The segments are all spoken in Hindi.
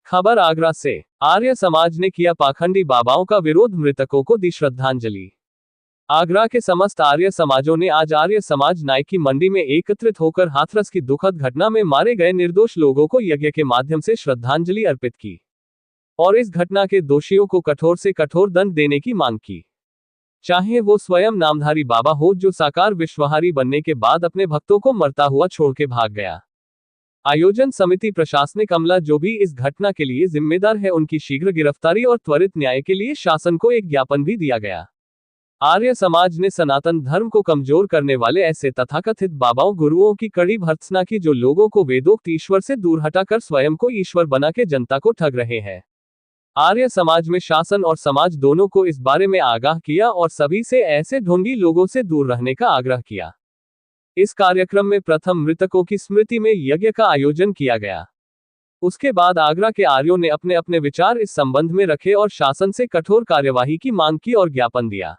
खबर आगरा से। आर्य समाज ने किया पाखंडी बाबाओं का विरोध, मृतकों को दी श्रद्धांजलि। आगरा के समस्त आर्य समाजों ने आज आर्य समाज नायकी मंडी में एकत्रित होकर हाथरस की दुखद घटना में मारे गए निर्दोष लोगों को यज्ञ के माध्यम से श्रद्धांजलि अर्पित की और इस घटना के दोषियों को कठोर से कठोर दंड देने की मांग की, चाहे वो स्वयं नामधारी बाबा हो जो साकार विश्वहारी बनने के बाद अपने भक्तों को मरता हुआ छोड़ के भाग गया। आयोजन समिति प्रशासनिक अमला जो भी इस घटना के लिए जिम्मेदार है, उनकी शीघ्र गिरफ्तारी और त्वरित न्याय के लिए शासन को एक ज्ञापन भी दिया गया। आर्य समाज ने सनातन धर्म को कमजोर करने वाले ऐसे तथाकथित बाबाओं गुरुओं की कड़ी भर्त्सना की जो लोगों को वेदोक्त ईश्वर से दूर हटाकर स्वयं को ईश्वर बना के जनता को ठग रहे हैं। आर्य समाज में शासन और समाज दोनों को इस बारे में आगाह किया और सभी से ऐसे ढोंगी लोगों से दूर रहने का आग्रह किया। इस कार्यक्रम में प्रथम मृतकों की स्मृति में यज्ञ का आयोजन किया गया। उसके बाद आगरा के आर्यों ने अपने अपने विचार इस संबंध में रखे और शासन से कठोर कार्यवाही की मांग की और ज्ञापन दिया।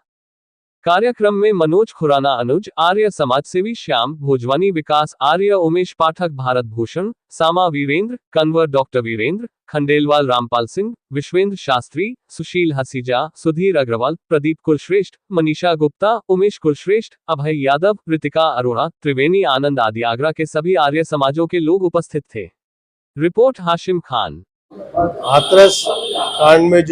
कार्यक्रम में मनोज खुराना अनुज, आर्य समाज सेवी श्याम भोजवानी, विकास आर्य, उमेश पाठक, भारत भूषण, सामा वीरेंद्र, कंवर डॉक्टर वीरेंद्र, खंडेलवाल रामपाल सिंह, विश्वेंद्र शास्त्री, सुशील हसीजा, सुधीर अग्रवाल, प्रदीप कुलश्रेष्ठ, मनीषा गुप्ता, उमेश कुलश्रेष्ठ, अभय यादव, ऋतिका अरोड़ा, त्रिवेणी आनंद आदि आगरा के सभी आर्य समाजों के लोग उपस्थित थे। रिपोर्ट हाशिम खान। हाथरस कांड में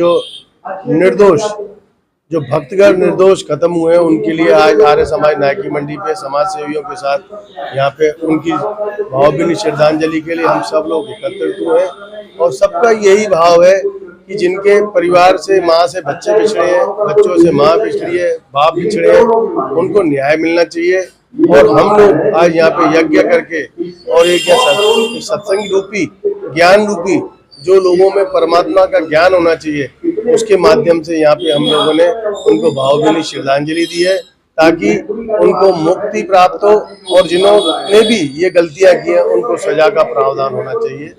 जो भक्तगण निर्दोष खत्म हुए हैं, उनके लिए आज आर्य समाज नायकी मंडी पे समाज सेवियों के साथ यहाँ पे उनकी भावभीनी श्रद्धांजलि के लिए हम सब लोग एकत्रित हुए हैं। और सबका यही भाव है कि जिनके परिवार से माँ से बच्चे बिछड़े हैं, बच्चों से माँ बिछड़ी है, बाप बिछड़े हैं, उनको न्याय मिलना चाहिए। और हम लोग आज यहाँ पे यज्ञ करके और एक सत्संग रूपी, ज्ञान रूपी, जो लोगों में परमात्मा का ज्ञान होना चाहिए, उसके माध्यम से यहाँ पे हम लोगों ने उनको भावभीनी श्रद्धांजलि दी है, ताकि उनको मुक्ति प्राप्त हो और जिन्होंने भी ये गलतियां की हैं उनको सजा का प्रावधान होना चाहिए।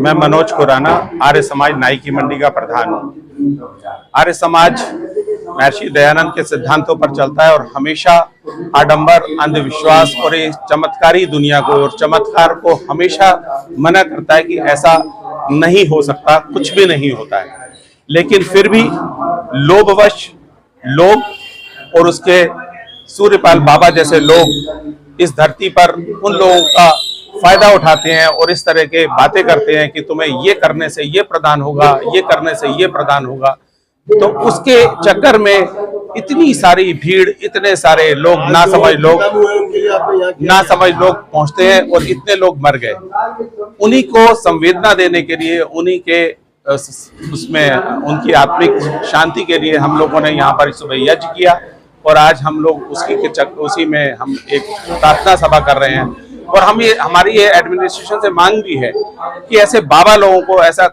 मैं मनोज खुराना, आर्य समाज नायकी मंडी का प्रधान हूँ। आर्य समाज महर्षि दयानंद के सिद्धांतों पर चलता है और हमेशा आडंबर, अंधविश्वास और इस चमत्कारी दुनिया को और चमत्कार को हमेशा मना करता है कि ऐसा नहीं हो सकता, कुछ भी नहीं होता है। लेकिन फिर भी लोभवश लोग और उसके सूर्यपाल बाबा जैसे लोग इस धरती पर उन लोगों का फायदा उठाते हैं और इस तरह के बातें करते हैं कि तुम्हें ये करने से ये प्रदान होगा, ये करने से ये प्रदान होगा। तो उसके चक्कर में इतनी सारी भीड़, इतने सारे लोग नासमझ लोग पहुंचते हैं और इतने लोग मर गए। उन्हीं को संवेदना देने के लिए, उन्हीं के उसमें उनकी आत्मिक शांति के लिए हम लोगों ने यहाँ पर सुबह यज्ञ किया और आज हम लोग उसी में हम एक प्रार्थना सभा कर रहे हैं। और हमारी ये एडमिनिस्ट्रेशन से मांग भी है कि ऐसे बाबा लोगों को, ऐसा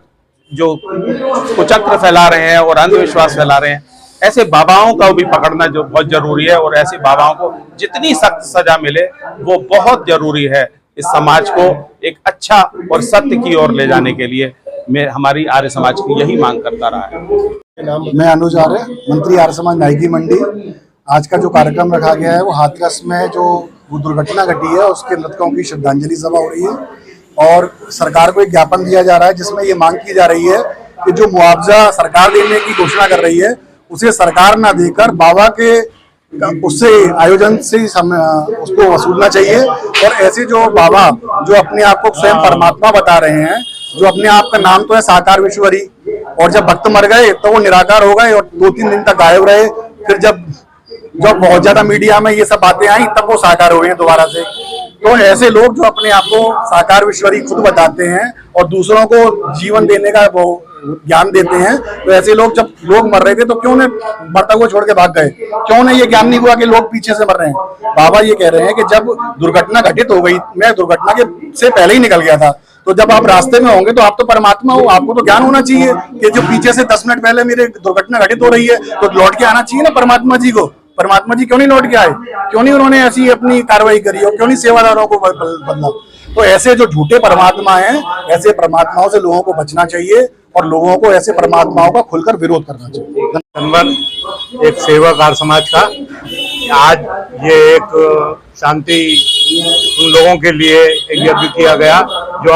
जो कुचक्र फैला रहे हैं और अंधविश्वास फैला रहे हैं, ऐसे बाबाओं का भी पकड़ना जो बहुत जरूरी है और ऐसे बाबाओं को जितनी सख्त सजा मिले वो बहुत जरूरी है इस समाज को एक अच्छा और सत्य की ओर ले जाने के लिए। हमारी आर्य समाज की यही मांग करता रहा है। मैं अनुज आर्य, मंत्री आर्य समाज नायकी मंडी। आज का जो कार्यक्रम रखा गया है वो हाथरस में जो दुर्घटना घटी है उसके मृतकों की श्रद्धांजलि सभा हो रही है और सरकार को एक ज्ञापन दिया जा रहा है जिसमें ये मांग की जा रही है कि जो मुआवजा सरकार देने की घोषणा कर रही है उसे सरकार ना देकर बाबा के उससे आयोजन से उसको वसूलना चाहिए। और ऐसे जो बाबा जो अपने आप को स्वयं परमात्मा बता रहे हैं, जो अपने आप का नाम तो है साकार विश्वरी, और जब भक्त मर गए तो वो निराकार हो गए और 2-3 दिन तक गायब रहे। फिर जब बहुत ज्यादा मीडिया में ये सब बातें आई तब वो साकार हो गए दोबारा से। तो ऐसे लोग जो अपने आप को साकार विश्वरी खुद बताते हैं और दूसरों को जीवन देने का वो ज्ञान देते हैं, तो ऐसे लोग जब लोग मर रहे थे तो क्यों ने मरता हुआ छोड़ के भाग गए? क्यों ने ये ज्ञान नहीं हुआ कि लोग पीछे से मर रहे हैं? बाबा ये कह रहे हैं कि जब दुर्घटना घटित हो गई, मैं दुर्घटना के से पहले ही निकल गया था, तो जब आप रास्ते में होंगे तो आप तो परमात्मा हो, आपको तो ज्ञान होना चाहिए कि जो पीछे से 10 मिनट पहले मेरे दुर्घटना घटित हो रही है तो लौट के आना चाहिए ना परमात्मा जी को। परमात्मा जी क्यों नहीं लौट के आए? क्यों नहीं उन्होंने ऐसी अपनी कार्रवाई करी और क्यों नहीं सेवादारों को बदला? तो ऐसे जो झूठे परमात्मा हैं, ऐसे परमात्माओं से लोगों को बचना चाहिए और लोगों को ऐसे परमात्माओं का खुलकर विरोध करना चाहिए। धन्यवाद। एक सेवक आर्य समाज का आज ये एक शांति उन लोगों के लिए एक यज्ञ किया गया जो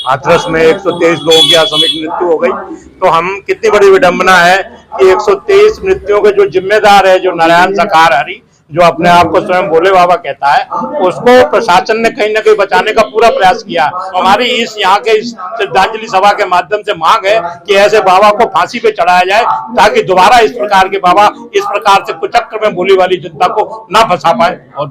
हाथरस में 123 लोगों की आकस्मिक मृत्यु हो गई। तो हम कितनी बड़ी विडंबना है कि 123 मृत्युओं के जो जिम्मेदार है, जो नारायण सकार हरि, जो अपने आप को स्वयं भोले बाबा कहता है, उसको प्रशासन ने कहीं ना कहीं बचाने का पूरा प्रयास किया। हमारी इस यहाँ के श्रद्धांजलि सभा के माध्यम से मांग है कि ऐसे बाबा को फांसी पे चढ़ाया जाए, ताकि दोबारा इस प्रकार के बाबा इस प्रकार से कुचक्र में भोली वाली जनता को ना फंसा पाए। और